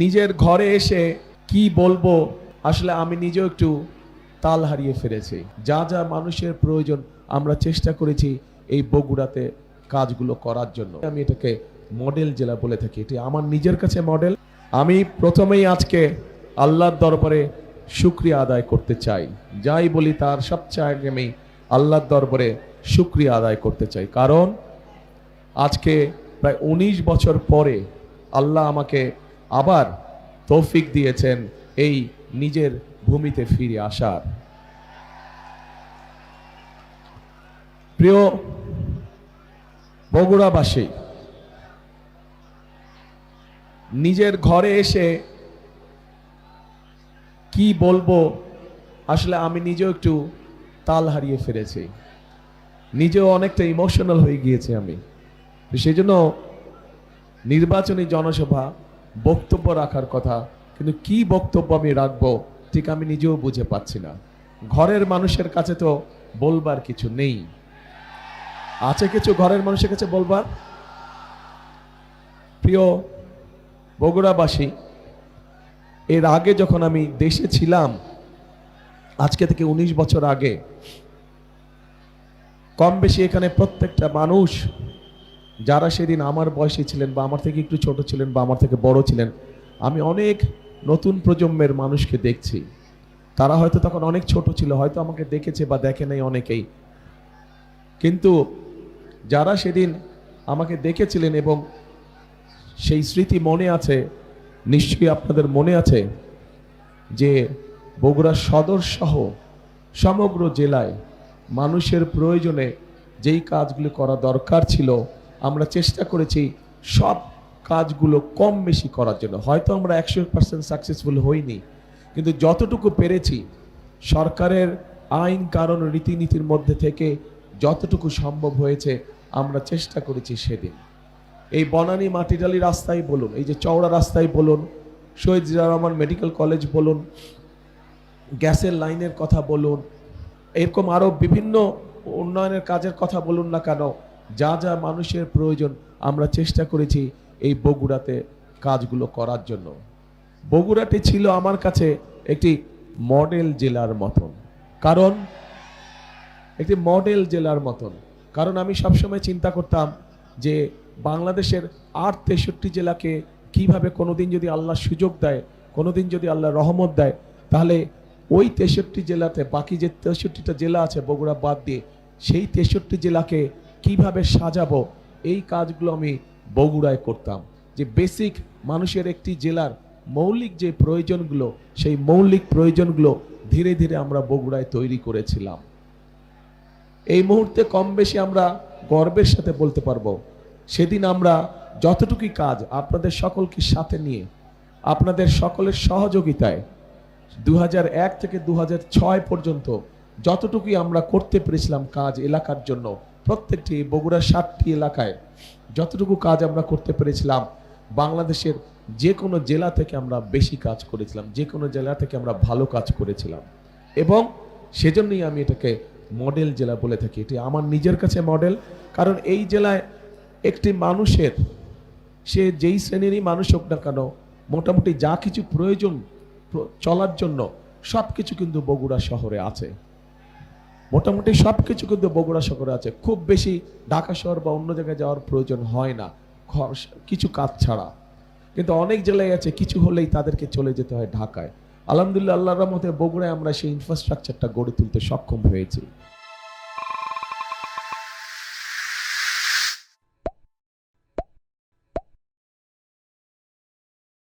নিজের ঘরে এসে কি বলবো আসলে আমি নিজেও একটু তাল হারিয়ে ফেলেছি। যা যা মানুষের প্রয়োজন আমরা চেষ্টা করেছি এই বগুড়াতে কাজগুলো করার জন্য। আমি এটাকে মডেল জেলা বলে থাকি, এটি আমার নিজের কাছে মডেল। আমি প্রথমেই আজকে আল্লাহর দরবারে শুকরিয়া আদায় করতে চাই। যাই বলি তার সবচেয়ে আগে আমি আল্লাহর দরবারে শুকরিয়া আদায় করতে চাই, কারণ আজকে প্রায় 19 বছর পরে আল্লাহ আমাকে আবার তৌফিক দিয়েছেন এই নিজের ভূমিতে ফিরে আসার। প্রিয় বগুড়াবাসী, নিজের ঘরে এসে কি বলবো আসলে আমি নিজেও একটু তাল হারিয়ে ফেলেছি, নিজেও অনেকটা ইমোশনাল হয়ে গিয়েছি আমি। সেই জন্য নির্বাচনী জনসভা বক্তব্য রাখার কথা, কিন্তু কি বক্তব্য আমি রাখবো ঠিক আমি নিজেও বুঝে পাচ্ছি না। ঘরের মানুষের কাছে তো বলবার কিছু নেই। আছে কিছু ঘরের মানুষের কাছে বলবার? প্রিয় বগুড়াবাসী, এর আগে যখন আমি দেশে ছিলাম, আজকে থেকে 19 বছর আগে, কম বেশি এখানে প্রত্যেকটা মানুষ যারা সেদিন আমার বয়সী ছিলেন বা আমার থেকে একটু ছোট ছিলেন বা আমার থেকে বড় ছিলেন, আমি অনেক নতুন প্রজন্মের মানুষকে দেখছি। তারা হয়তো তখন অনেক ছোট ছিল, হয়তো আমাকে দেখেছে বা দেখে নাই অনেকেই, কিন্তু যারা সেদিন আমাকে দেখেছিলেন এবং সেই স্মৃতি মনে আছে, নিশ্চয়ই আপনাদের মনে আছে যে বগুড়া সদর সহ সমগ্র জেলায় মানুষের প্রয়োজনে যেই কাজগুলো করা দরকার ছিল আমরা চেষ্টা করেছি সব কাজগুলো কম বেশি করার জন্য। হয়তো আমরা 100% সাকসেসফুল হইনি, কিন্তু যতটুকু পেরেছি সরকারের আইন কারণ রীতিনীতির মধ্যে থেকে যতটুকু সম্ভব হয়েছে আমরা চেষ্টা করেছি। সেদিন এই বনানী মাটিডালি রাস্তায় বলুন, এই যে চওড়া রাস্তায় বলুন, শহীদ জিয়াউর রহমান মেডিকেল কলেজ বলুন, গ্যাসের লাইনের কথা বলুন, এরকম আরো বিভিন্ন উন্নয়নের কাজের কথা বলুন না কেন, যা যা মানুষের প্রয়োজন আমরা চেষ্টা করেছি এই বগুড়াতে কাজগুলো করার জন্য। বগুড়াটি ছিল আমার কাছে একটি মডেল জেলার মতন, কারণ একটি মডেল জেলার মতন কারণ আমি সবসময় চিন্তা করতাম যে বাংলাদেশের 63 জেলাকে কিভাবে কোনোদিন যদি আল্লাহ সুযোগ দেয়, কোনোদিন যদি আল্লাহ রহমত দেয়, তাহলে ওই 63 জেলাতে বাকি যে 63টা জেলা আছে বগুড়া বাদ দিয়ে, সেই 63 জেলাকে কিভাবে সাজাবো, এই কাজগুলো আমি বগুড়ায় করতাম। যে বেসিক মানুষের একটি জেলার মৌলিক যে প্রয়োজনগুলো, সেই মৌলিক প্রয়োজনগুলো ধীরে ধীরে আমরা বগুড়ায় তৈরি করেছিলাম। এই মুহূর্তে কম বেশি আমরা গর্বের সাথে বলতে পারবো সেদিন আমরা যতটুকুই কাজ আপনাদের সকলকে সাথে নিয়ে, আপনাদের সকলের সহযোগিতায় 2001 থেকে 2006 পর্যন্ত যতটুকুই আমরা করতে পেরেছিলাম কাজ এলাকার জন্য, প্রত্যেকটি বগুড়ার 7টি এলাকায় যতটুকু কাজ আমরা করতে পেরেছিলাম, বাংলাদেশের যে কোনো জেলা থেকে আমরা বেশি কাজ করেছিলাম, যে কোনো জেলা থেকে আমরা ভালো কাজ করেছিলাম। এবং সেজন্যই আমি এটাকে মডেল জেলা বলে থাকি। এটি আমার নিজের কাছে মডেল, কারণ এই জেলায় একটি মানুষের, সে যেই শ্রেণীরই মানুষ হোক না কেন, মোটামুটি যা কিছু প্রয়োজন চলার জন্য সব কিছু কিন্তু বগুড়া শহরে আছে। মোটামুটি সব কিছু কিন্তু বগুড়া শহরে আছে। খুব বেশি ঢাকা শহর বা অন্য জায়গায় যাওয়ার প্রয়োজন হয় না কিছু কাজ ছাড়া। কিন্তু অনেক জেলায় আছে কিছু হলেই তাদেরকে চলে যেতে হয় ঢাকায়। আলহামদুলিল্লাহ, আল্লাহর রহমতে বগুড়ায় আমরা সেই ইনফ্রাস্ট্রাকচারটা গড়ে তুলতে সক্ষম হয়েছি।